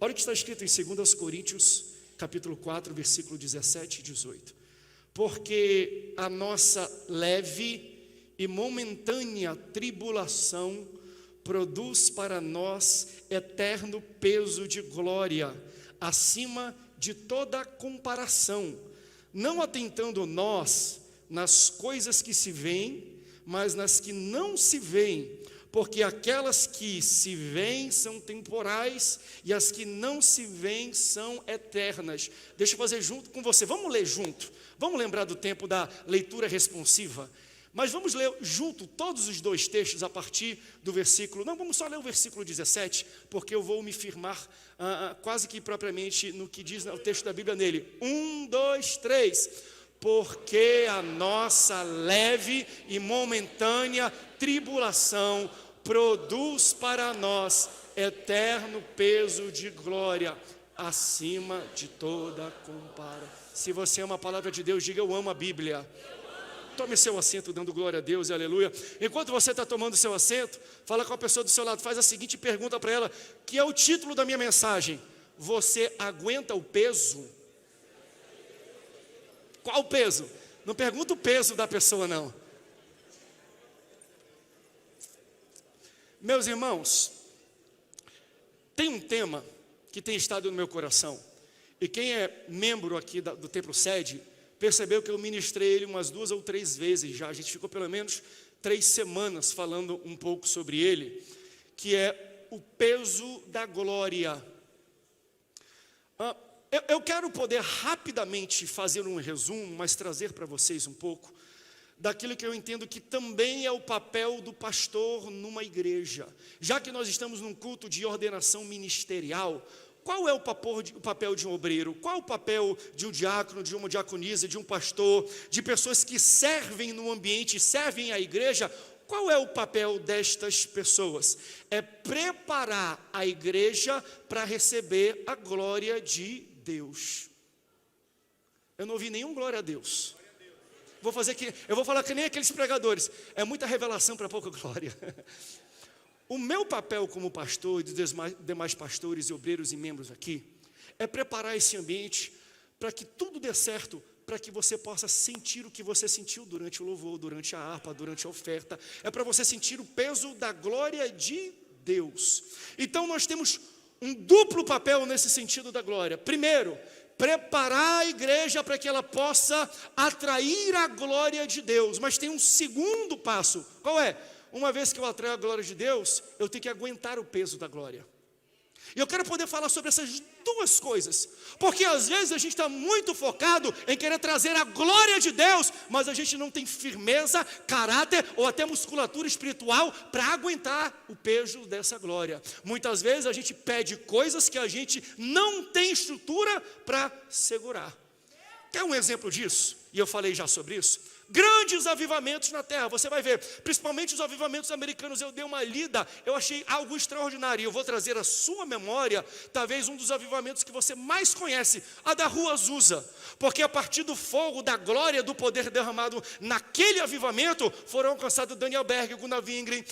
Olha o que está escrito em 2 Coríntios, capítulo 4, versículo 17 e 18. Porque a nossa leve e momentânea tribulação produz para nós eterno peso de glória, acima de toda comparação, não atentando nós nas coisas que se veem, mas nas que não se veem, porque aquelas que se veem são temporais e as que não se veem são eternas. Deixa eu fazer junto com você, vamos ler junto, vamos lembrar do tempo da leitura responsiva, mas vamos ler junto todos os dois textos a partir do versículo, não, vamos só ler o versículo 17, porque eu vou me firmar quase que propriamente no que diz o texto da Bíblia nele. 1, 2, 3. Porque a nossa leve e momentânea tribulação produz para nós eterno peso de glória, acima de toda comparação. Se você ama a palavra de Deus, diga: eu amo a Bíblia. Tome seu assento dando glória a Deus e aleluia. Enquanto você está tomando seu assento, fala com a pessoa do seu lado, faz a seguinte pergunta para ela, que é o título da minha mensagem: você aguenta o peso? Qual o peso? Não pergunta o peso da pessoa, não. Meus irmãos, tem um tema que tem estado no meu coração, e quem é membro aqui do Templo Sede, percebeu que eu ministrei ele umas 2 ou 3 vezes já. A gente ficou pelo menos 3 semanas falando um pouco sobre ele, que é o peso da glória. Eu quero poder rapidamente fazer um resumo, mas trazer para vocês um pouco daquilo que eu entendo que também é o papel do pastor numa igreja. Já que nós estamos num culto de ordenação ministerial, qual é o papel de um obreiro? Qual é o papel de um diácono, de uma diaconisa, de um pastor, de pessoas que servem no ambiente, servem à igreja? Qual é o papel destas pessoas? É preparar a igreja para receber a glória de Deus. Eu não ouvi nenhum glória a Deus. Eu vou falar que nem aqueles pregadores. É muita revelação para pouca glória. O meu papel como pastor e dos demais pastores e obreiros e membros aqui é preparar esse ambiente para que tudo dê certo, para que você possa sentir o que você sentiu durante o louvor, durante a harpa, durante a oferta. É para você sentir o peso da glória de Deus. Então nós temos um duplo papel nesse sentido da glória. Primeiro, preparar a igreja para que ela possa atrair a glória de Deus. Mas tem um segundo passo. Qual é? Uma vez que eu atraio a glória de Deus, eu tenho que aguentar o peso da glória. E eu quero poder falar sobre essas duas coisas, porque às vezes a gente está muito focado em querer trazer a glória de Deus, mas a gente não tem firmeza, caráter ou até musculatura espiritual para aguentar o peso dessa glória. Muitas vezes a gente pede coisas que a gente não tem estrutura para segurar. Quer um exemplo disso? E eu falei já sobre isso. Grandes avivamentos na terra, você vai ver, principalmente os avivamentos americanos. Eu dei uma lida, eu achei algo extraordinário. Eu vou trazer à sua memória, talvez um dos avivamentos que você mais conhece, a da Rua Azusa, porque a partir do fogo, da glória, do poder derramado naquele avivamento, foram alcançados Daniel Berg, Gunnar Wingren,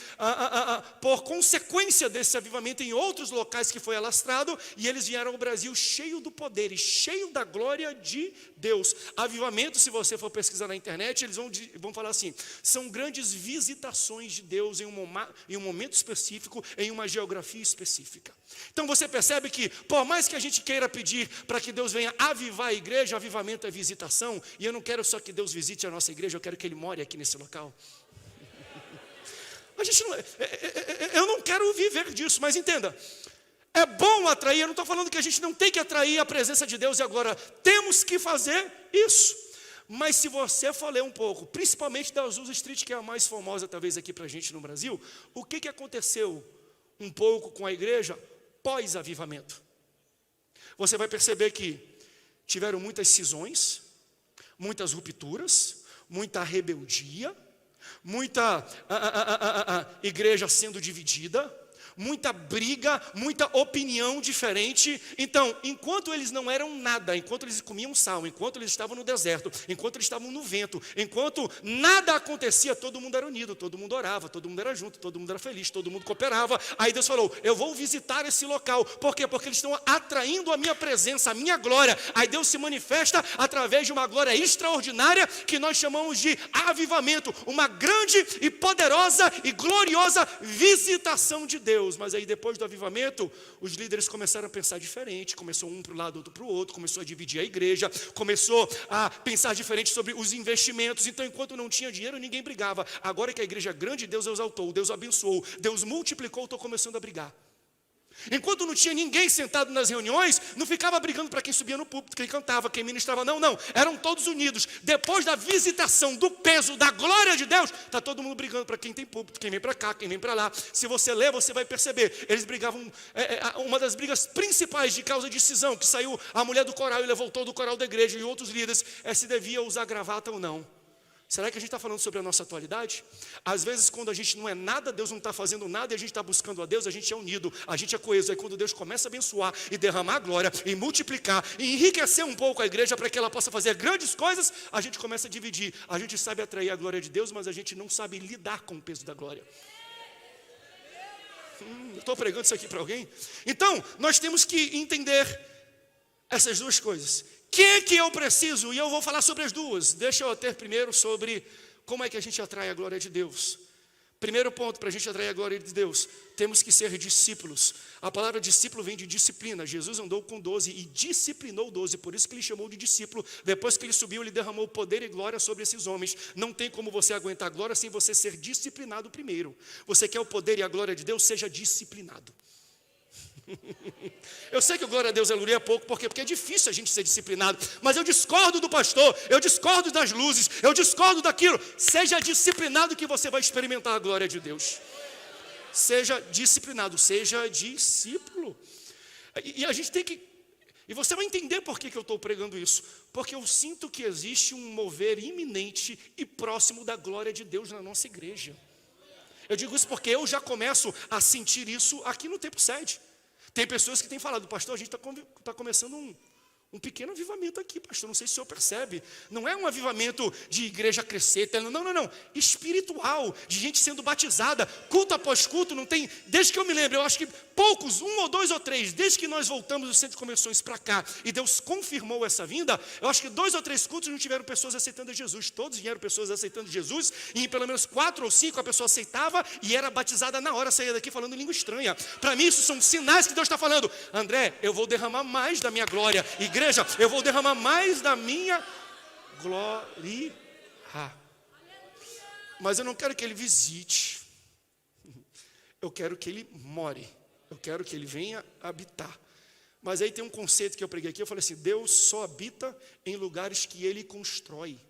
por consequência desse avivamento em outros locais que foi alastrado, e eles vieram ao Brasil cheio do poder e cheio da glória de Deus. Avivamento, se você for pesquisar na internet, eles vão falar assim: são grandes visitações de Deus em um momento específico, em uma geografia específica. Então você percebe que, por mais que a gente queira pedir para que Deus venha avivar a igreja, avivamento é visitação, e eu não quero só que Deus visite a nossa igreja, eu quero que Ele more aqui nesse local. Eu não quero viver disso, mas entenda, é bom atrair. Eu não estou falando que a gente não tem que atrair a presença de Deus, e agora temos que fazer isso. Mas se você for ler um pouco, principalmente da Azusa Street, que é a mais famosa talvez aqui para a gente no Brasil, o que aconteceu um pouco com a igreja pós-avivamento? Você vai perceber que tiveram muitas cisões, muitas rupturas, muita rebeldia, muita igreja sendo dividida, muita briga, muita opinião diferente. Então, enquanto eles não eram nada, enquanto eles comiam sal, enquanto eles estavam no deserto, enquanto eles estavam no vento, enquanto nada acontecia, todo mundo era unido, todo mundo orava, todo mundo era junto, todo mundo era feliz, todo mundo cooperava. Aí Deus falou, eu vou visitar esse local. Por quê? Porque eles estão atraindo a minha presença, a minha glória. Aí Deus se manifesta através de uma glória extraordinária que nós chamamos de avivamento, uma grande e poderosa e gloriosa visitação de Deus. Mas aí depois do avivamento, os líderes começaram a pensar diferente, começou um para o lado, outro para o outro, começou a dividir a igreja, começou a pensar diferente sobre os investimentos. Então, enquanto não tinha dinheiro, ninguém brigava. Agora que a igreja é grande, Deus exaltou, Deus abençoou, Deus multiplicou, estou começando a brigar. Enquanto não tinha ninguém sentado nas reuniões, não ficava brigando para quem subia no púlpito, quem cantava, quem ministrava, não, eram todos unidos. Depois da visitação, do peso, da glória de Deus, está todo mundo brigando para quem tem púlpito, quem vem para cá, quem vem para lá. Se você ler, você vai perceber, eles brigavam, uma das brigas principais de causa de cisão, que saiu a mulher do coral e levou todo o coral da igreja e outros líderes, se devia usar gravata ou não. Será que a gente está falando sobre a nossa atualidade? Às vezes, quando a gente não é nada, Deus não está fazendo nada, e a gente está buscando a Deus, a gente é unido, a gente é coeso. Aí quando Deus começa a abençoar e derramar a glória, e multiplicar, e enriquecer um pouco a igreja para que ela possa fazer grandes coisas, a gente começa a dividir. A gente sabe atrair a glória de Deus, mas a gente não sabe lidar com o peso da glória. Estou pregando isso aqui para alguém? Então, nós temos que entender essas duas coisas. O que eu preciso? E eu vou falar sobre as duas. Deixa eu ter primeiro sobre como é que a gente atrai a glória de Deus. Primeiro ponto para a gente atrair a glória de Deus, temos que ser discípulos. A palavra discípulo vem de disciplina. Jesus andou com 12 e disciplinou 12, por isso que ele chamou de discípulo. Depois que ele subiu, ele derramou poder e glória sobre esses homens. Não tem como você aguentar a glória sem você ser disciplinado primeiro. Você quer o poder e a glória de Deus? Seja disciplinado. Eu sei que o glória a Deus, aleluia, é pouco, porque é difícil a gente ser disciplinado, mas eu discordo do pastor, eu discordo das luzes, eu discordo daquilo. Seja disciplinado que você vai experimentar a glória de Deus. Seja disciplinado, seja discípulo. E a gente tem que, e você vai entender por que eu estou pregando isso, porque eu sinto que existe um mover iminente e próximo da glória de Deus na nossa igreja. Eu digo isso porque eu já começo a sentir isso aqui no Tempo Sede. Tem pessoas que têm falado, pastor, a gente está começando um pequeno avivamento aqui, pastor, não sei se o senhor percebe. Não é um avivamento de igreja crescer, não, espiritual, de gente sendo batizada, culto após culto. Não tem, desde que eu me lembro, eu acho que poucos, 1 ou 2 ou 3, desde que nós voltamos do centro de convenções para cá, e Deus confirmou essa vinda, eu acho que 2 ou 3 cultos não tiveram pessoas aceitando a Jesus. Todos vieram pessoas aceitando Jesus, e em pelo menos 4 ou 5 a pessoa aceitava e era batizada na hora, saía daqui falando em língua estranha. Para mim isso são sinais que Deus está falando, André, eu vou derramar mais da minha glória, igreja, eu vou derramar mais da minha glória. Mas eu não quero que ele visite, eu quero que ele more, eu quero que ele venha habitar. Mas aí tem um conceito que eu preguei aqui, eu falei assim, Deus só habita em lugares que ele constrói.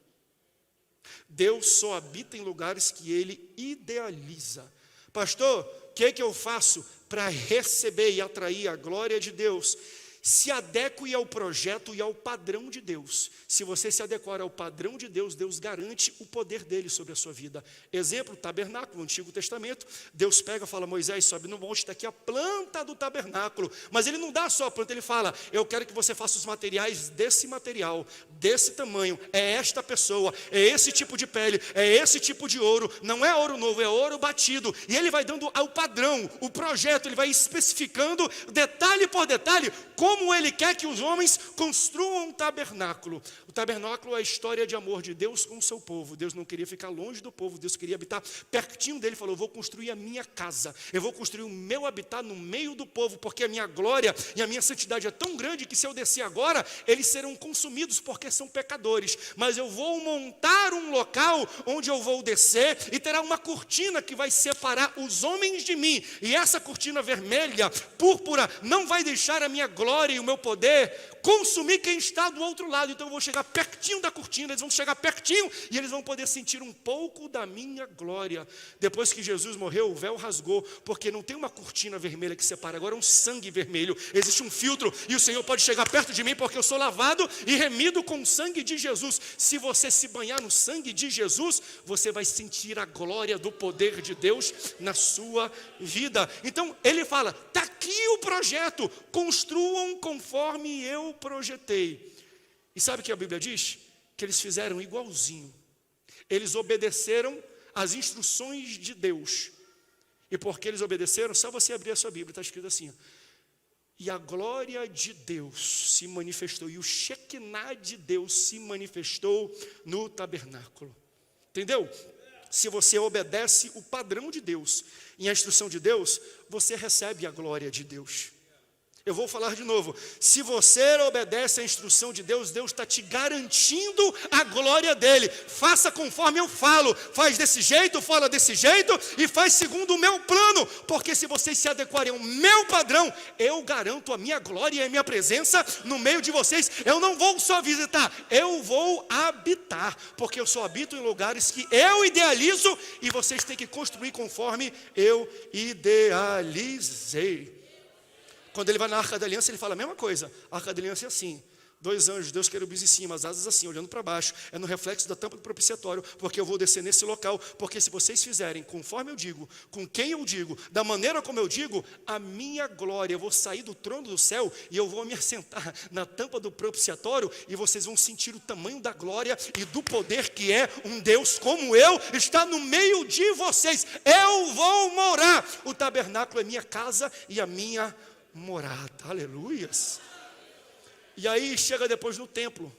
Deus só habita em lugares que ele idealiza. Pastor, o que eu faço para receber e atrair a glória de Deus? Se adeque ao projeto e ao padrão de Deus. Se você se adequar ao padrão de Deus, Deus garante o poder dele sobre a sua vida. Exemplo, tabernáculo, no Antigo Testamento. Deus pega e fala, Moisés, sobe no monte, está aqui a planta do tabernáculo. Mas ele não dá só a planta, ele fala, eu quero que você faça os materiais desse material, desse tamanho, é esta pessoa, é esse tipo de pele, é esse tipo de ouro. Não é ouro novo, é ouro batido. E ele vai dando o padrão, o projeto, ele vai especificando detalhe por detalhe, como ele quer que os homens construam um tabernáculo. O tabernáculo é a história de amor de Deus com o seu povo. Deus não queria ficar longe do povo, Deus queria habitar pertinho dele. Falou, eu vou construir a minha casa, eu vou construir o meu habitat no meio do povo, porque a minha glória e a minha santidade é tão grande que se eu descer agora, eles serão consumidos porque são pecadores. Mas eu vou montar um local onde eu vou descer e terá uma cortina que vai separar os homens de mim. E essa cortina vermelha, púrpura, não vai deixar a minha glória e o meu poder consumir quem está do outro lado. Então eu vou chegar pertinho da cortina, eles vão chegar pertinho e eles vão poder sentir um pouco da minha glória. Depois que Jesus morreu, o véu rasgou, porque não tem uma cortina vermelha que separa, agora é um sangue vermelho, existe um filtro, e o Senhor pode chegar perto de mim, porque eu sou lavado e remido com o sangue de Jesus. Se você se banhar no sangue de Jesus, você vai sentir a glória do poder de Deus na sua vida. Então ele fala, está aqui o projeto, construam conforme eu projetei. E sabe o que a Bíblia diz? Que eles fizeram igualzinho, eles obedeceram às instruções de Deus. E porque eles obedeceram, só você abrir a sua Bíblia, está escrito assim: e a glória de Deus se manifestou, e o Shekinah de Deus se manifestou no tabernáculo. Entendeu? Se você obedece o padrão de Deus e a instrução de Deus, você recebe a glória de Deus. Eu vou falar de novo, se você obedece a instrução de Deus, Deus está te garantindo a glória dele. Faça conforme eu falo, faz desse jeito, fala desse jeito e faz segundo o meu plano, porque se vocês se adequarem ao meu padrão, eu garanto a minha glória e a minha presença no meio de vocês. Eu não vou só visitar, eu vou habitar, porque eu só habito em lugares que eu idealizo e vocês têm que construir conforme eu idealizei. Quando ele vai na Arca da Aliança, ele fala a mesma coisa. A Arca da Aliança é assim: 2 anjos, Deus querubins em cima, as asas assim, olhando para baixo. É no reflexo da tampa do propiciatório, porque eu vou descer nesse local. Porque se vocês fizerem conforme eu digo, com quem eu digo, da maneira como eu digo, a minha glória, eu vou sair do trono do céu e eu vou me assentar na tampa do propiciatório, e vocês vão sentir o tamanho da glória e do poder que é um Deus como eu, está no meio de vocês. Eu vou morar. O tabernáculo é minha casa e a minha morada. Aleluias. E aí chega depois no templo,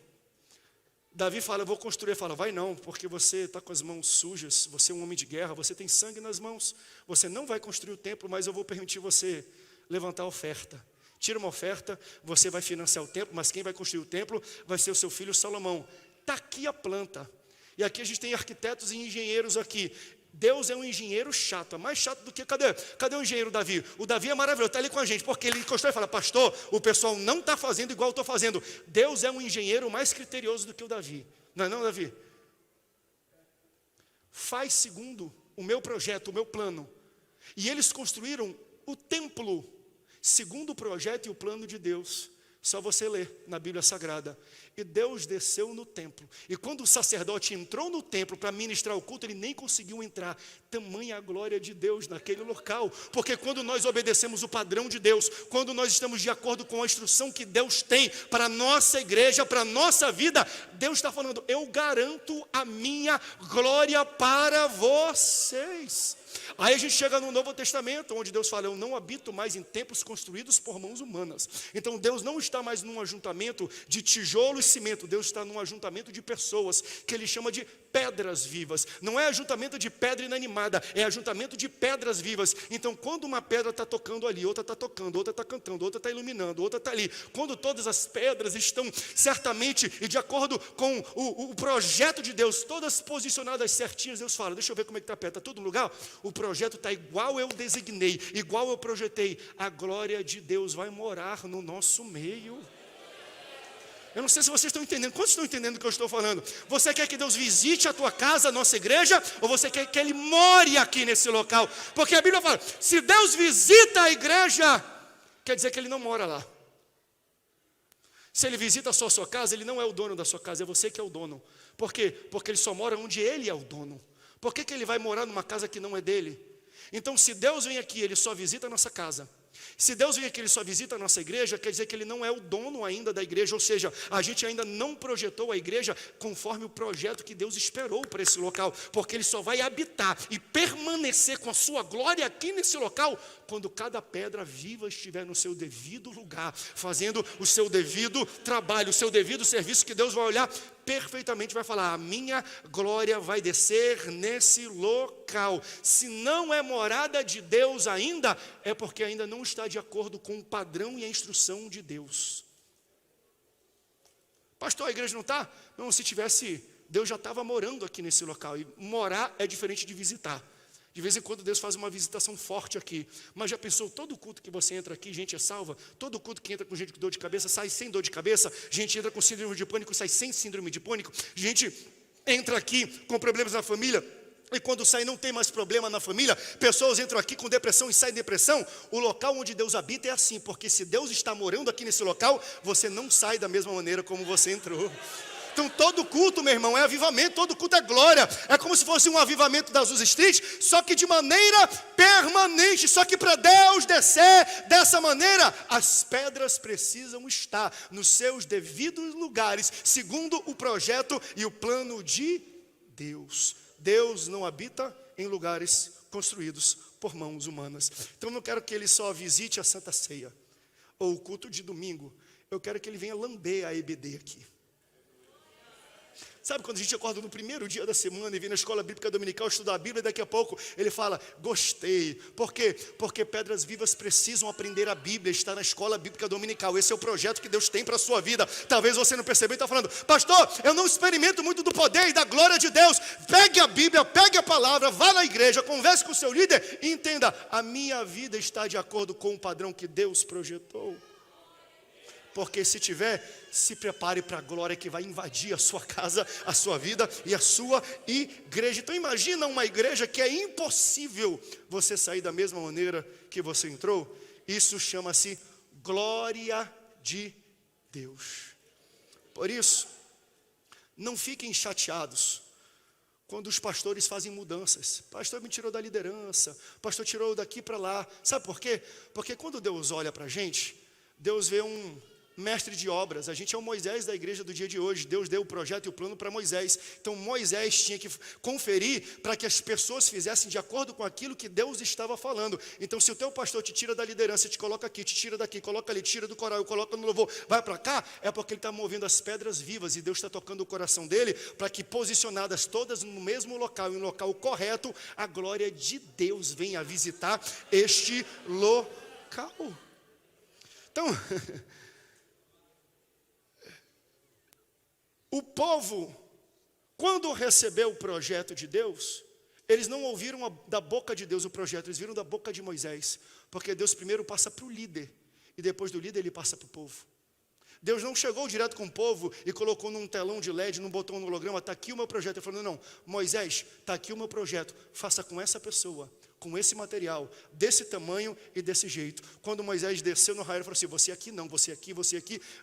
Davi fala, eu vou construir. Fala, vai não, porque você está com as mãos sujas, você é um homem de guerra, você tem sangue nas mãos, você não vai construir o templo, mas eu vou permitir você levantar a oferta. Tira uma oferta, você vai financiar o templo, mas quem vai construir o templo vai ser o seu filho Salomão. Está aqui a planta. E aqui a gente tem arquitetos e engenheiros aqui. Deus é um engenheiro chato, é mais chato do que, cadê o engenheiro Davi? O Davi é maravilhoso, está ali com a gente, porque ele constrói e fala, pastor, o pessoal não está fazendo igual eu estou fazendo. Deus é um engenheiro mais criterioso do que o Davi. Não é não, Davi? Faz segundo o meu projeto, o meu plano. E eles construíram o templo, segundo o projeto e o plano de Deus. Só você ler na Bíblia Sagrada. E Deus desceu no templo. E quando o sacerdote entrou no templo para ministrar o culto, ele nem conseguiu entrar. Tamanha a glória de Deus naquele local. Porque quando nós obedecemos o padrão de Deus, quando nós estamos de acordo com a instrução que Deus tem para a nossa igreja, para a nossa vida, Deus está falando, eu garanto a minha glória para vocês. Aí a gente chega no Novo Testamento, onde Deus fala, eu não habito mais em templos construídos por mãos humanas. Então Deus não está mais num ajuntamento de tijolo e cimento, Deus está num ajuntamento de pessoas, que Ele chama de pedras vivas. Não é ajuntamento de pedra inanimada, é ajuntamento de pedras vivas. Então quando uma pedra está tocando ali, outra está tocando, outra está cantando, outra está iluminando, outra está ali. Quando todas as pedras estão certamente e de acordo com o projeto de Deus, todas posicionadas certinhas, Deus fala, deixa eu ver como é que está a pedra, está todo lugar? O projeto está igual eu designei, igual eu projetei. A glória de Deus vai morar no nosso meio. Eu não sei se vocês estão entendendo. Quantos estão entendendo o que eu estou falando? Você quer que Deus visite a tua casa, a nossa igreja? Ou você quer que Ele more aqui nesse local? Porque a Bíblia fala, se Deus visita a igreja, quer dizer que Ele não mora lá. Se Ele visita só a sua casa, Ele não é o dono da sua casa, é você que é o dono. Por quê? Porque Ele só mora onde Ele é o dono. Por que Ele vai morar numa casa que não é dele? Então se Deus vem aqui, Ele só visita a nossa casa. Se Deus vem aqui, Ele só visita a nossa igreja, quer dizer que Ele não é o dono ainda da igreja, ou seja, a gente ainda não projetou a igreja conforme o projeto que Deus esperou para esse local, porque Ele só vai habitar e permanecer com a sua glória aqui nesse local, quando cada pedra viva estiver no seu devido lugar, fazendo o seu devido trabalho, o seu devido serviço, que Deus vai olhar perfeitamente, vai falar, a minha glória vai descer nesse local. Se não é morada de Deus ainda, é porque ainda não está de acordo com o padrão e a instrução de Deus. Pastor, a igreja não está? Não, se tivesse, Deus já estava morando aqui nesse local. E morar é diferente de visitar. De vez em quando Deus faz uma visitação forte aqui. Mas já pensou, todo culto que você entra aqui, gente é salva. Todo culto que entra com gente com dor de cabeça, sai sem dor de cabeça. Gente entra com síndrome de pânico, sai sem síndrome de pânico. Gente entra aqui com problemas na família, e quando sai não tem mais problema na família. Pessoas entram aqui com depressão e saem depressão. O local onde Deus habita é assim, porque se Deus está morando aqui nesse local, você não sai da mesma maneira como você entrou. Então todo culto, meu irmão, é avivamento, todo culto é glória. É como se fosse um avivamento da Azusa Street, só que de maneira permanente. Só que para Deus descer dessa maneira, as pedras precisam estar nos seus devidos lugares, segundo o projeto e o plano de Deus. Deus não habita em lugares construídos por mãos humanas. Então eu não quero que Ele só visite a Santa Ceia, ou o culto de domingo. Eu quero que Ele venha lamber a EBD aqui. Sabe quando a gente acorda no primeiro dia da semana e vem na escola bíblica dominical estudar a Bíblia, e daqui a pouco ele fala, gostei. Por quê? Porque pedras vivas precisam aprender a Bíblia, estar na escola bíblica dominical. Esse é o projeto que Deus tem para a sua vida. Talvez você não percebeu e está falando, pastor, eu não experimento muito do poder e da glória de Deus. Pegue a Bíblia, pegue a palavra, vá na igreja, converse com o seu líder e entenda, a minha vida está de acordo com o padrão que Deus projetou. Porque se tiver, se prepare para a glória que vai invadir a sua casa, a sua vida e a sua igreja. Então imagina uma igreja que é impossível você sair da mesma maneira que você entrou. Isso chama-se glória de Deus. Por isso, não fiquem chateados quando os pastores fazem mudanças. O pastor me tirou da liderança, o pastor tirou daqui para lá. Sabe por quê? Porque quando Deus olha para a gente, Deus vê um mestre de obras. A gente é o Moisés da igreja do dia de hoje. Deus deu o projeto e o plano para Moisés. Então Moisés tinha que conferir para que as pessoas fizessem de acordo com aquilo que Deus estava falando. Então se o teu pastor te tira da liderança, te coloca aqui, te tira daqui, coloca ali, tira do coral, coloca no louvor, vai para cá, é porque ele está movendo as pedras vivas e Deus está tocando o coração dele para que posicionadas todas no mesmo local, em um local correto, a glória de Deus venha visitar este local. Então o povo, quando recebeu o projeto de Deus, eles não ouviram da boca de Deus o projeto, eles viram da boca de Moisés. Porque Deus primeiro passa para o líder, e depois do líder ele passa para o povo. Deus não chegou direto com o povo e colocou num telão de LED, num botão no holograma, está aqui o meu projeto. Ele falou, não, Moisés, está aqui o meu projeto, faça com essa pessoa, com esse material, desse tamanho e desse jeito. Quando Moisés desceu no arraial, ele falou assim, você aqui não, você aqui,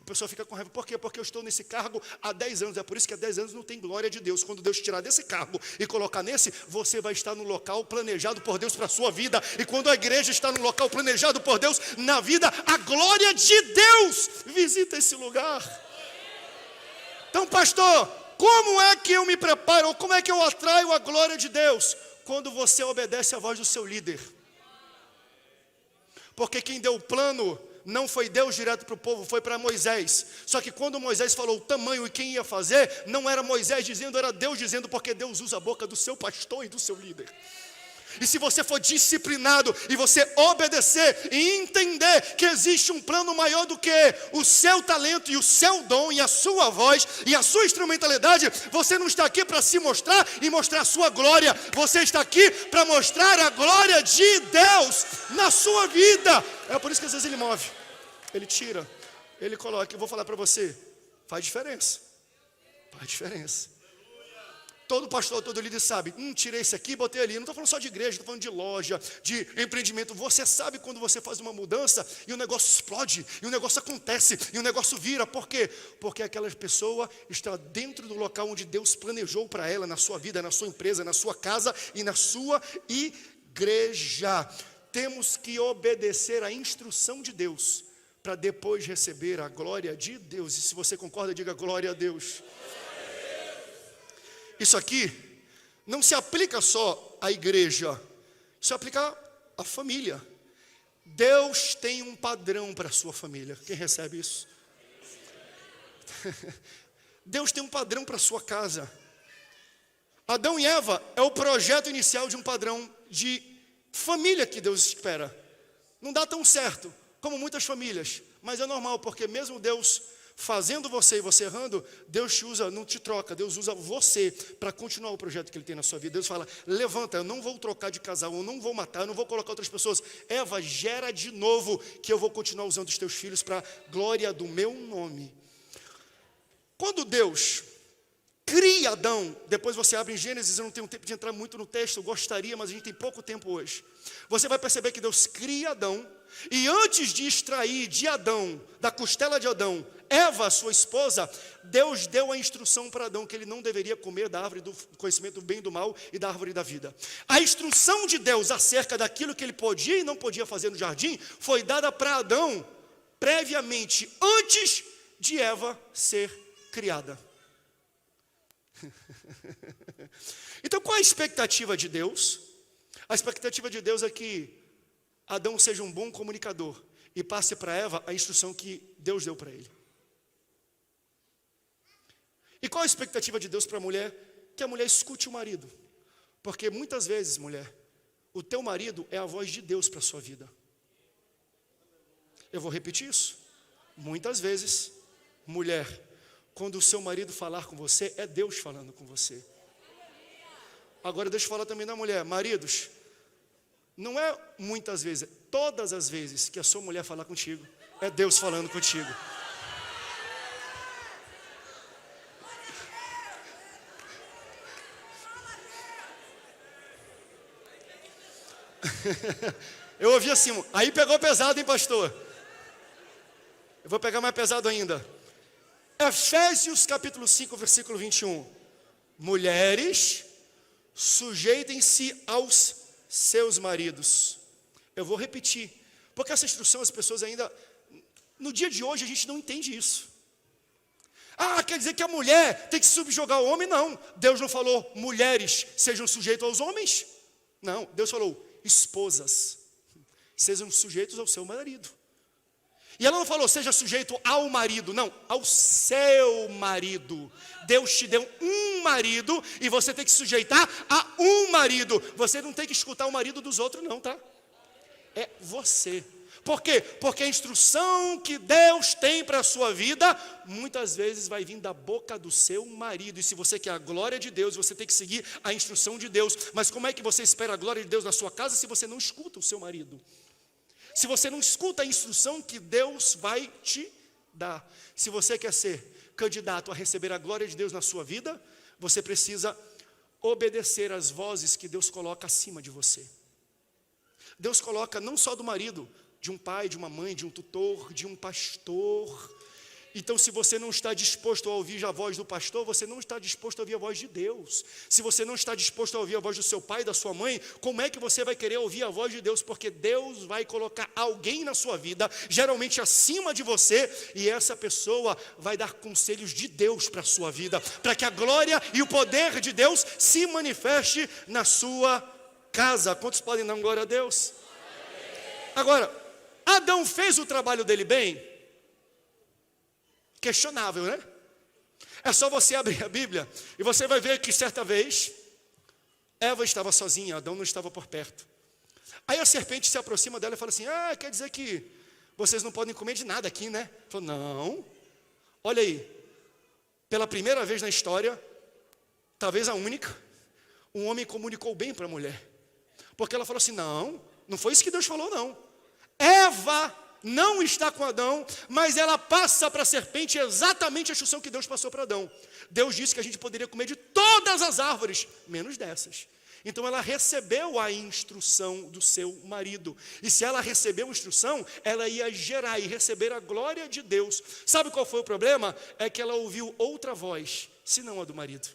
a pessoa fica com raiva. Por quê? Porque eu estou nesse cargo há 10 anos, é por isso que há 10 anos não tem glória de Deus. Quando Deus tirar desse cargo e colocar nesse, você vai estar no local planejado por Deus para a sua vida. E quando a igreja está no local planejado por Deus na vida, a glória de Deus visita esse lugar. Então, pastor, como é que eu me preparo, ou como é que eu atraio a glória de Deus? Quando você obedece à voz do seu líder. Porque quem deu o plano não foi Deus direto para o povo, foi para Moisés. Só que quando Moisés falou o tamanho e quem ia fazer, não era Moisés dizendo, era Deus dizendo, porque Deus usa a boca do seu pastor e do seu líder. E se você for disciplinado e você obedecer e entender que existe um plano maior do que o seu talento e o seu dom e a sua voz e a sua instrumentalidade, você não está aqui para se mostrar e mostrar a sua glória. Você está aqui para mostrar a glória de Deus na sua vida. É por isso que às vezes ele move, ele tira, ele coloca. Eu vou falar para você, faz diferença. Faz diferença. Todo pastor, todo líder sabe, tirei isso aqui, botei ali. Não estou falando só de igreja, estou falando de loja, de empreendimento. Você sabe quando você faz uma mudança e o negócio explode, e o negócio acontece, e o negócio vira. Por quê? Porque aquela pessoa está dentro do local onde Deus planejou para ela, na sua vida, na sua empresa, na sua casa e na sua igreja. Temos que obedecer à instrução de Deus, para depois receber a glória de Deus. E se você concorda, diga glória a Deus. Isso aqui não se aplica só à igreja, isso aplica à família. Deus tem um padrão para a sua família. Quem recebe isso? Deus tem um padrão para a sua casa. Adão e Eva é o projeto inicial de um padrão de família que Deus espera. Não dá tão certo como muitas famílias, mas é normal, porque mesmo Deus fazendo você e você errando, Deus te usa, não te troca, Deus usa você para continuar o projeto que Ele tem na sua vida. Deus fala, levanta, eu não vou trocar de casal, eu não vou matar, eu não vou colocar outras pessoas. Eva, gera de novo, que eu vou continuar usando os teus filhos para a glória do meu nome. Quando Deus cria Adão, depois você abre em Gênesis, eu não tenho tempo de entrar muito no texto, eu gostaria, mas a gente tem pouco tempo hoje. Você vai perceber que Deus cria Adão, e antes de extrair de Adão, da costela de Adão, Eva, sua esposa, Deus deu a instrução para Adão que ele não deveria comer da árvore do conhecimento do bem e do mal e da árvore da vida. A instrução de Deus acerca daquilo que ele podia e não podia fazer no jardim foi dada para Adão previamente, antes de Eva ser criada. Então, qual é a expectativa de Deus? A expectativa de Deus é que Adão seja um bom comunicador e passe para Eva a instrução que Deus deu para ele. E qual a expectativa de Deus para a mulher? Que a mulher escute o marido. Porque muitas vezes, mulher, o teu marido é a voz de Deus para a sua vida. Eu vou repetir isso. Muitas vezes, mulher, quando o seu marido falar com você, é Deus falando com você. Agora deixa eu falar também da mulher. Maridos, não é muitas vezes, todas as vezes que a sua mulher falar contigo, é Deus falando contigo. Eu ouvi assim, aí pegou pesado, hein, pastor? Eu vou pegar mais pesado ainda. Efésios capítulo 5, versículo 21. Mulheres, sujeitem-se aos seus maridos. Eu vou repetir, porque essa instrução as pessoas ainda, no dia de hoje a gente não entende isso. Ah, quer dizer que a mulher tem que subjugar o homem? Não, Deus não falou mulheres sejam sujeitos aos homens. Não, Deus falou esposas sejam sujeitos ao seu marido. E ela não falou seja sujeito ao marido, não, ao seu marido. Deus te deu um marido e você tem que se sujeitar a um marido. Você não tem que escutar o marido dos outros não, tá? É você. Por quê? Porque a instrução que Deus tem para a sua vida, muitas vezes vai vir da boca do seu marido. E se você quer a glória de Deus, você tem que seguir a instrução de Deus. Mas como é que você espera a glória de Deus na sua casa se você não escuta o seu marido? Se você não escuta a instrução que Deus vai te dar. Se você quer ser candidato a receber a glória de Deus na sua vida, você precisa obedecer às vozes que Deus coloca acima de você. Deus coloca não só do marido, de um pai, de uma mãe, de um tutor, de um pastor. Então, se você não está disposto a ouvir a voz do pastor, você não está disposto a ouvir a voz de Deus. Se você não está disposto a ouvir a voz do seu pai, da sua mãe, como é que você vai querer ouvir a voz de Deus? Porque Deus vai colocar alguém na sua vida, geralmente acima de você, e essa pessoa vai dar conselhos de Deus para a sua vida, para que a glória e o poder de Deus se manifeste na sua casa. Quantos podem dar glória a Deus? Agora, Adão fez o trabalho dele bem? Questionável, né? É só você abrir a Bíblia e você vai ver que certa vez Eva estava sozinha, Adão não estava por perto. Aí a serpente se aproxima dela e fala assim: quer dizer que vocês não podem comer de nada aqui, né? Falou: não. Olha aí, pela primeira vez na história, talvez a única, um homem comunicou bem para a mulher. Porque ela falou assim: não foi isso que Deus falou, não. Eva não está com Adão, mas ela passa para a serpente exatamente a instrução que Deus passou para Adão. Deus disse que a gente poderia comer de todas as árvores, menos dessas. Então ela recebeu a instrução do seu marido. E se ela recebeu a instrução, ela ia gerar e receber a glória de Deus. Sabe qual foi o problema? É que ela ouviu outra voz, senão a do marido.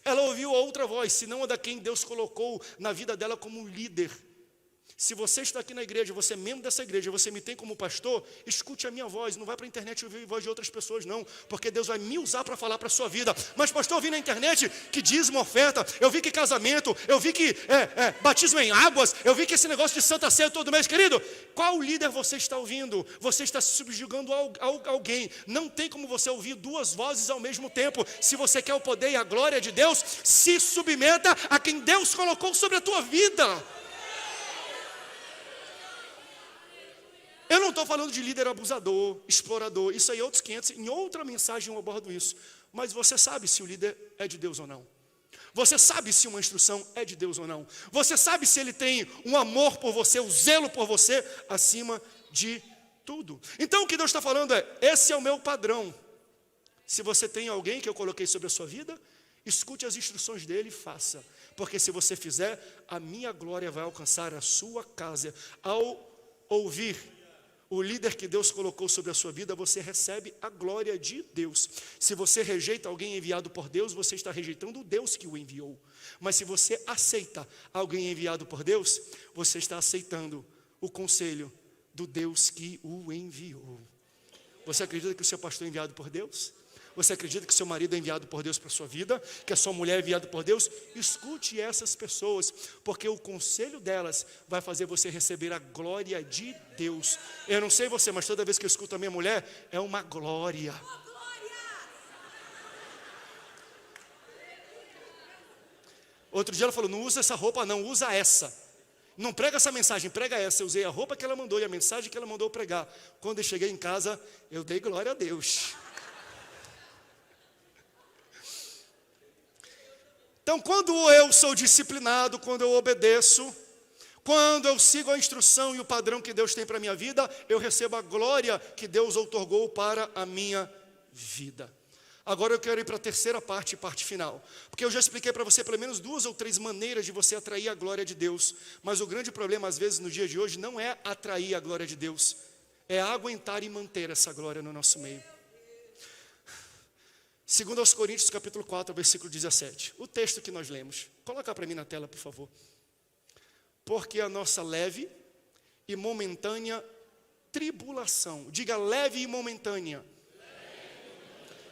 Ela ouviu outra voz, senão a da quem Deus colocou na vida dela como líder. Se você está aqui na igreja, você é membro dessa igreja, você me tem como pastor, escute a minha voz, não vai para a internet ouvir a voz de outras pessoas não, porque Deus vai me usar para falar para a sua vida. Mas pastor, eu vi na internet que dízimo, oferta, eu vi que casamento, eu vi que batismo em águas, eu vi que esse negócio de Santa Ceia todo mês. Querido, qual líder você está ouvindo? Você está se subjugando a alguém. Não tem como você ouvir duas vozes ao mesmo tempo. Se você quer o poder e a glória de Deus, se submeta a quem Deus colocou sobre a tua vida. Eu não estou falando de líder abusador, explorador, isso aí é outros 500, em outra mensagem eu abordo isso. Mas você sabe se o líder é de Deus ou não. Você sabe se uma instrução é de Deus ou não. Você sabe se ele tem um amor por você, um zelo por você, acima de tudo. Então o que Deus está falando é, esse é o meu padrão. Se você tem alguém que eu coloquei sobre a sua vida, escute as instruções dele e faça. Porque se você fizer, a minha glória vai alcançar a sua casa. Ao ouvir o líder que Deus colocou sobre a sua vida, você recebe a glória de Deus. Se você rejeita alguém enviado por Deus, você está rejeitando o Deus que o enviou. Mas se você aceita alguém enviado por Deus, você está aceitando o conselho do Deus que o enviou. Você acredita que o seu pastor é enviado por Deus? Você acredita que seu marido é enviado por Deus para a sua vida? Que a sua mulher é enviada por Deus? Escute essas pessoas, porque o conselho delas vai fazer você receber a glória de Deus. Eu não sei você, mas toda vez que eu escuto a minha mulher, é uma glória. Outro dia ela falou, não usa essa roupa não, usa essa. Não prega essa mensagem, prega essa. Eu usei a roupa que ela mandou e a mensagem que ela mandou pregar. Quando eu cheguei em casa, eu dei glória a Deus. Então, quando eu sou disciplinado, quando eu obedeço, quando eu sigo a instrução e o padrão que Deus tem para a minha vida, eu recebo a glória que Deus outorgou para a minha vida. Agora eu quero ir para a terceira parte final. Porque eu já expliquei para você pelo menos 2 ou 3 maneiras de você atrair a glória de Deus. Mas o grande problema, às vezes, no dia de hoje, não é atrair a glória de Deus. É aguentar e manter essa glória no nosso meio. 2 Coríntios capítulo 4, versículo 17. O texto que nós lemos. Coloca para mim na tela, por favor. Porque a nossa leve e momentânea tribulação. Diga leve e momentânea.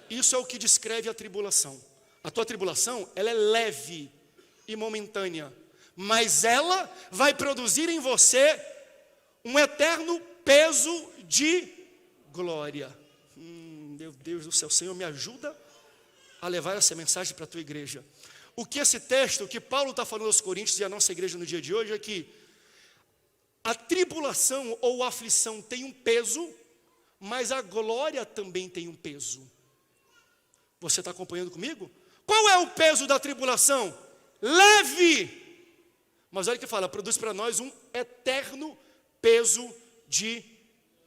Isso é o que descreve a tribulação. A tua tribulação, ela é leve e momentânea. Mas ela vai produzir em você um eterno peso de glória. Meu Deus do céu, Senhor, me ajuda a levar essa mensagem para a tua igreja. O que esse texto, o que Paulo está falando aos Coríntios e a nossa igreja no dia de hoje é que a tribulação ou a aflição tem um peso, mas a glória também tem um peso. Você está acompanhando comigo? Qual é o peso da tribulação? Leve! Mas olha o que fala, produz para nós um eterno peso de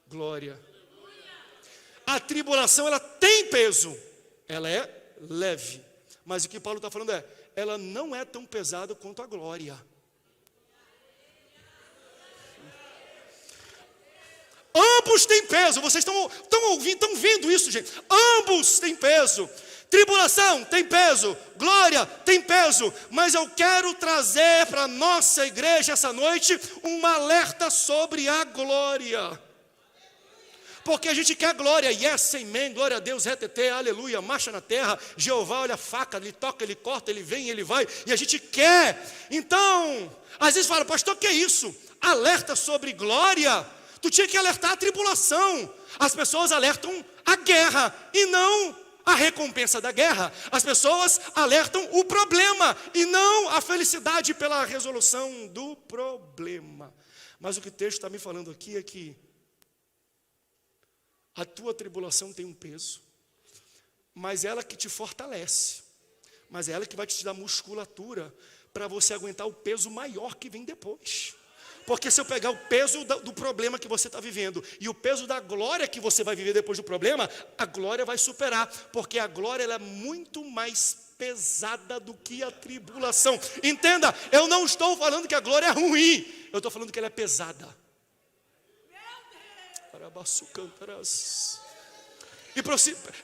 glória. A tribulação, ela tem peso, ela é leve, mas o que Paulo está falando é, ela não é tão pesada quanto a glória. Ambos têm peso, vocês estão ouvindo, estão vendo isso, gente? Ambos têm peso. Tribulação tem peso, glória tem peso, mas eu quero trazer para a nossa igreja essa noite um alerta sobre a glória. Porque a gente quer glória, yes, amen, glória a Deus, retetê, aleluia, marcha na terra, Jeová olha a faca, ele toca, ele corta, ele vem, ele vai, e a gente quer. Então, às vezes fala, pastor, o que é isso? Alerta sobre glória? Tu tinha que alertar a tribulação. As pessoas alertam a guerra e não a recompensa da guerra. As pessoas alertam o problema e não a felicidade pela resolução do problema. Mas o que o texto está me falando aqui é que a tua tribulação tem um peso, mas ela que te fortalece, mas é ela que vai te dar musculatura para você aguentar o peso maior que vem depois. Porque se eu pegar o peso do problema que você está vivendo e o peso da glória que você vai viver depois do problema, a glória vai superar, porque a glória ela é muito mais pesada do que a tribulação. Entenda, eu não estou falando que a glória é ruim, eu estou falando que ela é pesada. E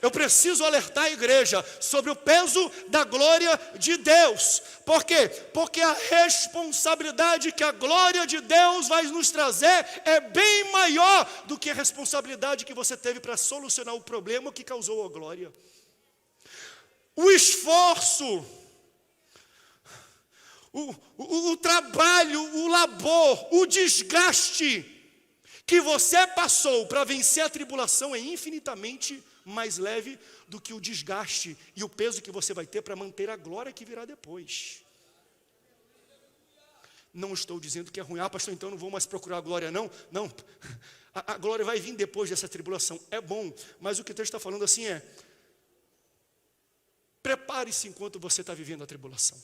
eu preciso alertar a igreja sobre o peso da glória de Deus. Por quê? Porque a responsabilidade que a glória de Deus vai nos trazer é bem maior do que a responsabilidade que você teve para solucionar o problema que causou a glória. O esforço, o trabalho, o labor, o desgaste que você passou para vencer a tribulação é infinitamente mais leve do que o desgaste e o peso que você vai ter para manter a glória que virá depois. Não estou dizendo que é ruim, pastor, então não vou mais procurar a glória não. Não, A glória vai vir depois dessa tribulação. É bom, mas o que o texto está falando assim é: prepare-se enquanto você está vivendo a tribulação.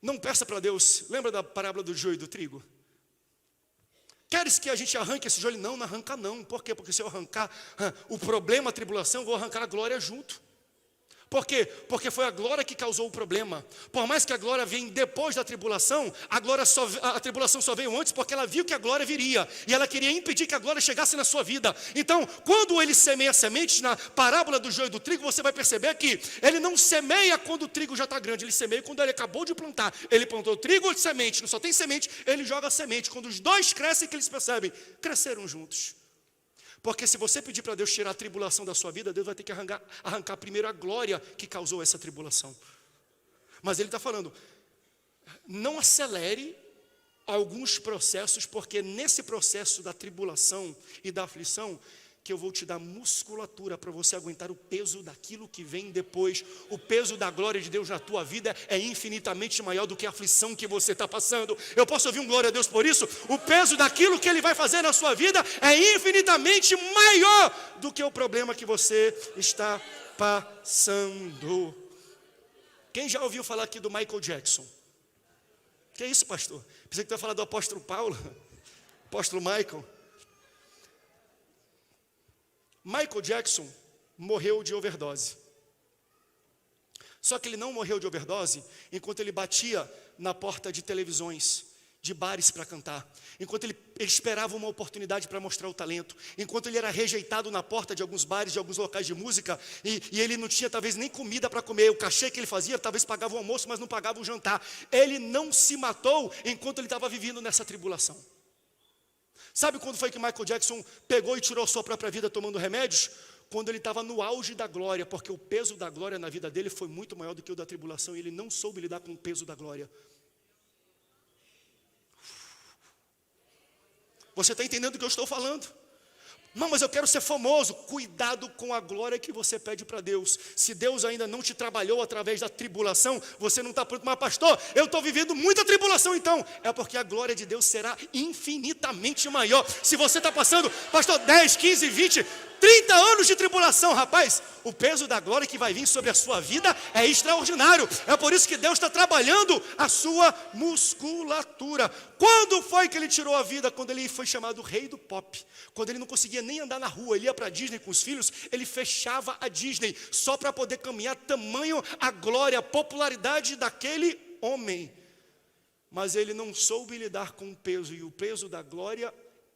Não peça para Deus. Lembra da parábola do joio e do trigo? Queres que a gente arranque esse joio? Não arranca não. Por quê? Porque se eu arrancar o problema, a tribulação, eu vou arrancar a glória junto. Por quê? Porque foi a glória que causou o problema. Por mais que a glória venha depois da tribulação, a tribulação só veio antes porque ela viu que a glória viria. E ela queria impedir que a glória chegasse na sua vida. Então, quando ele semeia sementes, na parábola do joio e do trigo, você vai perceber que ele não semeia quando o trigo já está grande. Ele semeia quando ele acabou de plantar. Ele plantou trigo de semente, não só tem semente, ele joga semente. Quando os dois crescem, que eles percebem, cresceram juntos. Porque se você pedir para Deus tirar a tribulação da sua vida, Deus vai ter que arrancar primeiro a glória que causou essa tribulação. Mas Ele está falando, não acelere alguns processos, porque nesse processo da tribulação e da aflição, que eu vou te dar musculatura para você aguentar o peso daquilo que vem depois. O peso da glória de Deus na tua vida é infinitamente maior do que a aflição que você está passando. Eu posso ouvir um glória a Deus por isso? O peso daquilo que Ele vai fazer na sua vida é infinitamente maior do que o problema que você está passando. Quem já ouviu falar aqui do Michael Jackson? Que é isso, pastor? Pensei que tu ia falar do apóstolo Paulo, apóstolo Michael. Michael Jackson morreu de overdose. Só que ele não morreu de overdose enquanto ele batia na porta de televisões, de bares para cantar. Enquanto ele esperava uma oportunidade para mostrar o talento. Enquanto ele era rejeitado na porta de alguns bares, de alguns locais de música. E ele não tinha talvez nem comida para comer. O cachê que ele fazia talvez pagava o almoço, mas não pagava o jantar. Ele não se matou enquanto ele estava vivendo nessa tribulação. Sabe quando foi que Michael Jackson pegou e tirou sua própria vida tomando remédios? Quando ele estava no auge da glória, porque o peso da glória na vida dele foi muito maior do que o da tribulação, e ele não soube lidar com o peso da glória. Você está entendendo o que eu estou falando? Não, mas eu quero ser famoso. Cuidado com a glória que você pede para Deus. Se Deus ainda não te trabalhou através da tribulação, você não está pronto. Mas pastor, eu estou vivendo muita tribulação então. É porque a glória de Deus será infinitamente maior. Se você está passando, pastor, 10, 15, 20, 30 anos de tribulação, rapaz, o peso da glória que vai vir sobre a sua vida é extraordinário. É por isso que Deus está trabalhando a sua musculatura. Quando foi que ele tirou a vida? Quando ele foi chamado rei do pop. Quando ele não conseguia nem andar na rua, ele ia para a Disney com os filhos, ele fechava a Disney só para poder caminhar, tamanho a glória, a popularidade daquele homem. Mas ele não soube lidar com o peso, e o peso da glória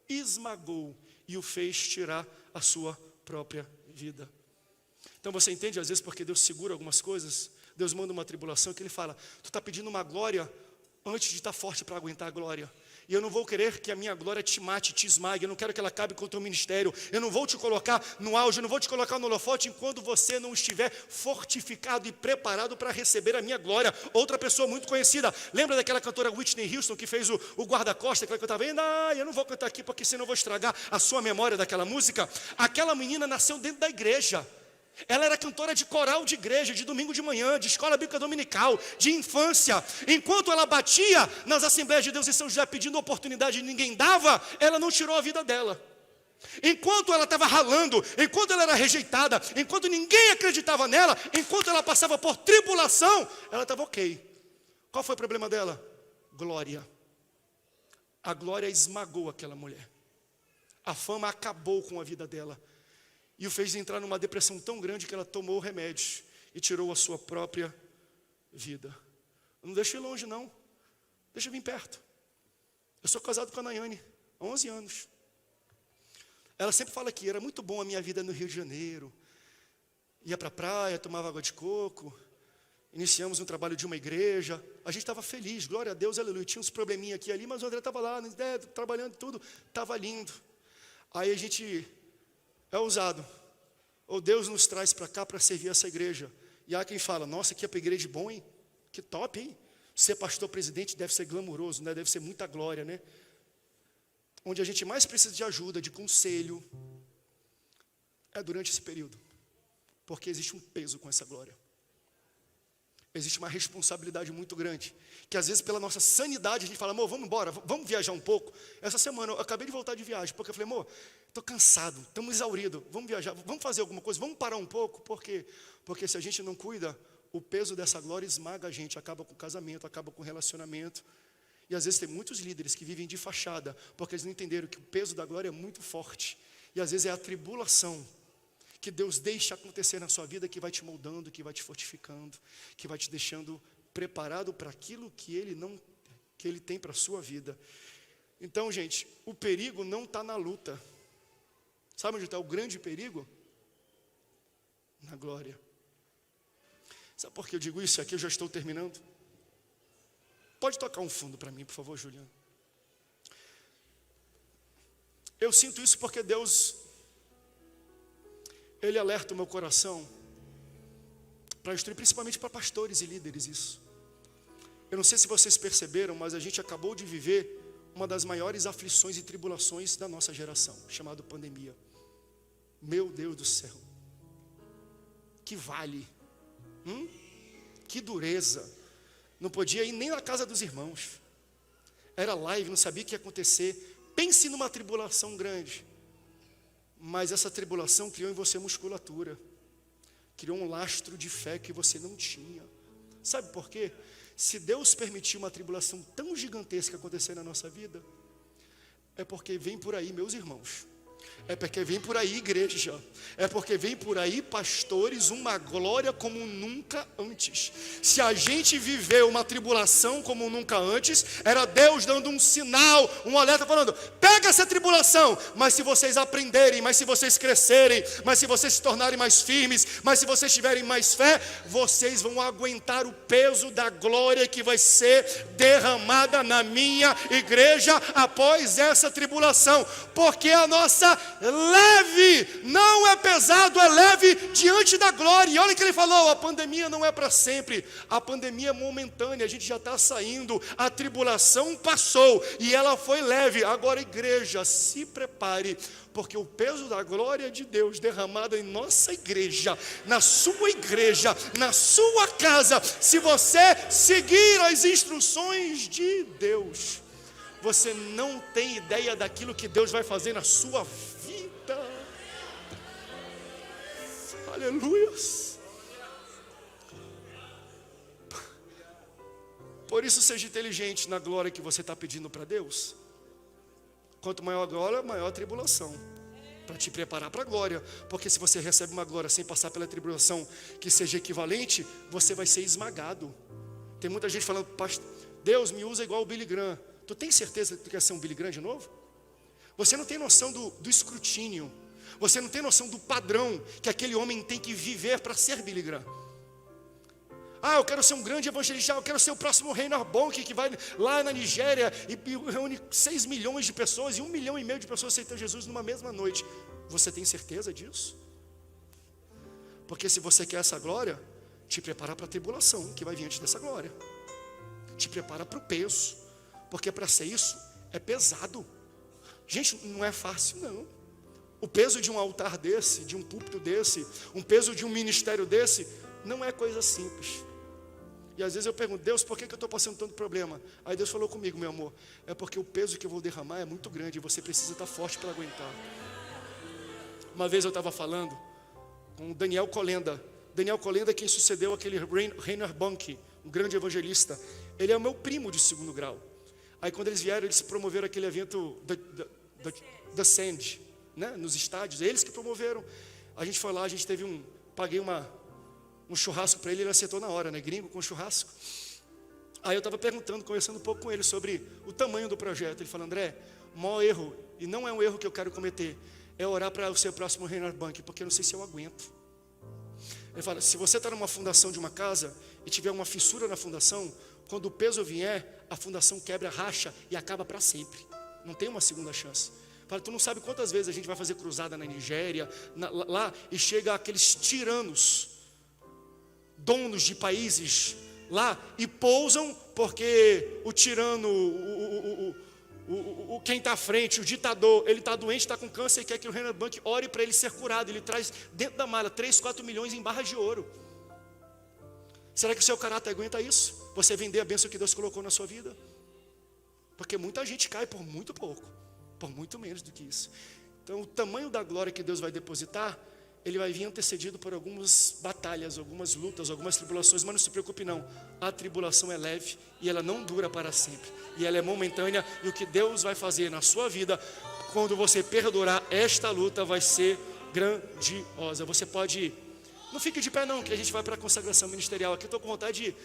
esmagou e o fez tirar a sua própria vida. Então você entende às vezes porque Deus segura algumas coisas? Deus manda uma tribulação que Ele fala, tu está pedindo uma glória antes de estar forte para aguentar a glória. E eu não vou querer que a minha glória te mate, te esmague. Eu não quero que ela acabe com o teu ministério. Eu não vou te colocar no auge, eu não vou te colocar no holofote enquanto você não estiver fortificado e preparado para receber a minha glória. Outra pessoa muito conhecida, lembra daquela cantora Whitney Houston que fez o guarda-costas, que ela cantava, eu não vou cantar aqui porque senão eu vou estragar a sua memória daquela música. Aquela menina nasceu dentro da igreja. Ela era cantora de coral de igreja, de domingo de manhã, de escola bíblica dominical, de infância. Enquanto ela batia nas Assembleias de Deus em São José pedindo oportunidade e ninguém dava, ela não tirou a vida dela. Enquanto ela estava ralando, enquanto ela era rejeitada, enquanto ninguém acreditava nela, enquanto ela passava por tribulação, ela estava ok. Qual foi o problema dela? Glória. A glória esmagou aquela mulher. A fama acabou com a vida dela. E o fez entrar numa depressão tão grande que ela tomou remédios e tirou a sua própria vida. Não deixa ir longe não, deixa eu vir perto. Eu sou casado com a Nayane há 11 anos. Ela sempre fala que era muito bom a minha vida no Rio de Janeiro. Ia para a praia, tomava água de coco. Iniciamos um trabalho de uma igreja. A gente estava feliz, glória a Deus, aleluia. Tinha uns probleminha aqui e ali, mas o André estava lá, trabalhando tudo, estava lindo. Aí a gente é ousado. Ou Deus nos traz para cá para servir essa igreja. E há quem fala, nossa, que igreja bom, hein? Que top, hein? Ser pastor presidente deve ser glamouroso, né? Deve ser muita glória, né? Onde a gente mais precisa de ajuda, de conselho, é durante esse período. Porque existe um peso com essa glória. existe uma responsabilidade muito grande, que às vezes pela nossa sanidade a gente fala, amor, vamos embora, vamos viajar um pouco. Essa semana eu acabei de voltar de viagem, porque eu falei, amor, estou cansado, estamos exauridos, vamos viajar, vamos fazer alguma coisa, vamos parar um pouco, por quê? Porque se a gente não cuida, o peso dessa glória esmaga a gente, acaba com o casamento, acaba com o relacionamento. E às vezes tem muitos líderes que vivem de fachada, porque eles não entenderam que o peso da glória é muito forte. E às vezes é a tribulação que Deus deixa acontecer na sua vida, que vai te moldando, que vai te fortificando, que vai te deixando preparado para aquilo que Ele tem para a sua vida. Então, gente, o perigo não está na luta. Sabe onde está o grande perigo? Na glória. Sabe por que eu digo isso? Aqui eu já estou terminando. Pode tocar um fundo para mim, por favor, Juliano. Eu sinto isso porque Deus, Ele alerta o meu coração para instruir, principalmente para pastores e líderes, isso. Eu não sei se vocês perceberam, mas a gente acabou de viver uma das maiores aflições e tribulações da nossa geração, chamada pandemia. Meu Deus do céu. Que vale. Que dureza. Não podia ir nem na casa dos irmãos. Era live, não sabia o que ia acontecer. Pense numa tribulação grande. Mas essa tribulação criou em você musculatura. Criou um lastro de fé que você não tinha. Sabe por quê? Se Deus permitiu uma tribulação tão gigantesca acontecer na nossa vida, é porque vem por aí, meus irmãos. É porque vem por aí, igreja. É porque vem por aí, pastores, uma glória como nunca antes. Se a gente viveu uma tribulação como nunca antes, era Deus dando um sinal, um alerta, falando, pega essa tribulação, mas se vocês aprenderem, mas se vocês crescerem, mas se vocês se tornarem mais firmes, mas se vocês tiverem mais fé, vocês vão aguentar o peso da glória que vai ser derramada na minha igreja após essa tribulação. Porque a nossa leve, não é pesado, é leve diante da glória. E olha o que ele falou, a pandemia não é para sempre, a pandemia é momentânea, a gente já está saindo, a tribulação passou e ela foi leve. Agora, igreja, se prepare, porque o peso da glória de Deus derramada em nossa igreja, na sua casa, se você seguir as instruções de Deus, você não tem ideia daquilo que Deus vai fazer na sua vida. Aleluia. Por isso, seja inteligente na glória que você está pedindo para Deus. Quanto maior a glória, maior a tribulação, para te preparar para a glória. Porque se você recebe uma glória sem passar pela tribulação que seja equivalente, você vai ser esmagado. Tem muita gente falando, Deus me usa igual o Billy Graham. Tu tem certeza que tu quer ser um Billy Graham de novo? Você não tem noção do escrutínio. Você não tem noção do padrão que aquele homem tem que viver para ser Billy Graham. Eu quero ser um grande evangelista, eu quero ser o próximo Reinhard Bonnke, que vai lá na Nigéria e reúne 6 milhões de pessoas e 1,5 milhão de pessoas aceitam Jesus numa mesma noite. Você tem certeza disso? Porque se você quer essa glória, te prepara para a tribulação que vai vir antes dessa glória. Te prepara para o peso. Porque para ser isso, é pesado. Gente, não é fácil não. O peso de um altar desse, de um púlpito desse, um peso de um ministério desse, não é coisa simples. E às vezes eu pergunto, Deus, por que eu estou passando tanto problema? Aí Deus falou comigo, meu amor, é porque o peso que eu vou derramar é muito grande e você precisa estar forte para aguentar. Uma vez eu estava falando com o Daniel Kolenda. Daniel Kolenda é quem sucedeu aquele Reinhard Bonnke, um grande evangelista. Ele é o meu primo de 2º grau. Aí quando eles vieram, eles se promoveram aquele evento da Sand, né, nos estádios, eles que promoveram. A gente foi lá, a gente teve paguei um churrasco para ele acertou na hora, né, gringo com churrasco. Aí eu estava perguntando, conversando um pouco com ele sobre o tamanho do projeto. Ele falou, André, o maior erro, e não é um erro que eu quero cometer, é orar para o seu próximo Reinhard Bonnke, porque eu não sei se eu aguento. Ele fala, se você está numa fundação de uma casa e tiver uma fissura na fundação, quando o peso vier, a fundação quebra, racha e acaba para sempre. Não tem uma segunda chance. Fala, tu não sabe quantas vezes a gente vai fazer cruzada na Nigéria, lá, e chega aqueles tiranos, donos de países lá, e pousam porque o tirano, quem está à frente, o ditador, ele está doente, está com câncer e quer que o Reinhard Bonnke ore para ele ser curado. Ele traz dentro da mala 3, 4 milhões em barras de ouro. Será que o seu caráter aguenta isso? Você vender a bênção que Deus colocou na sua vida? Porque muita gente cai por muito pouco, por muito menos do que isso. Então o tamanho da glória que Deus vai depositar, ele vai vir antecedido por algumas batalhas, algumas lutas, algumas tribulações. Mas não se preocupe não, a tribulação é leve e ela não dura para sempre, e ela é momentânea. E o que Deus vai fazer na sua vida, quando você perdurar esta luta, vai ser grandiosa. Você pode, não fique de pé não, que a gente vai para a consagração ministerial. Aqui eu estou com vontade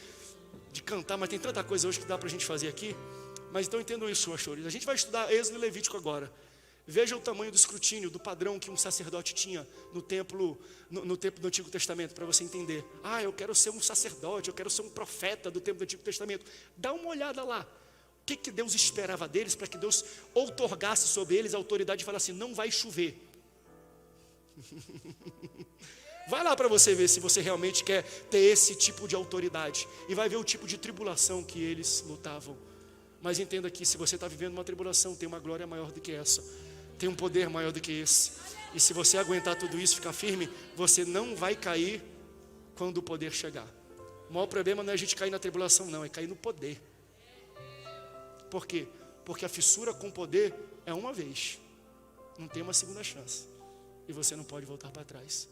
de cantar, mas tem tanta coisa hoje que dá para a gente fazer aqui. Mas então entendam isso, pastores. A gente vai estudar Êxodo e Levítico agora. Veja o tamanho do escrutínio, do padrão que um sacerdote tinha no templo, no templo do Antigo Testamento, para você entender. Eu quero ser um sacerdote, eu quero ser um profeta do templo do Antigo Testamento. Dá uma olhada lá. O que Deus esperava deles, para que Deus outorgasse sobre eles a autoridade e falasse assim, não vai chover. Vai lá para você ver se você realmente quer ter esse tipo de autoridade. E vai ver o tipo de tribulação que eles lutavam. Mas entenda que se você está vivendo uma tribulação, tem uma glória maior do que essa. Tem um poder maior do que esse. E se você aguentar tudo isso, ficar firme, você não vai cair quando o poder chegar. O maior problema não é a gente cair na tribulação, não, é cair no poder. Por quê? Porque a fissura com poder é uma vez. Não tem uma segunda chance. E você não pode voltar para trás.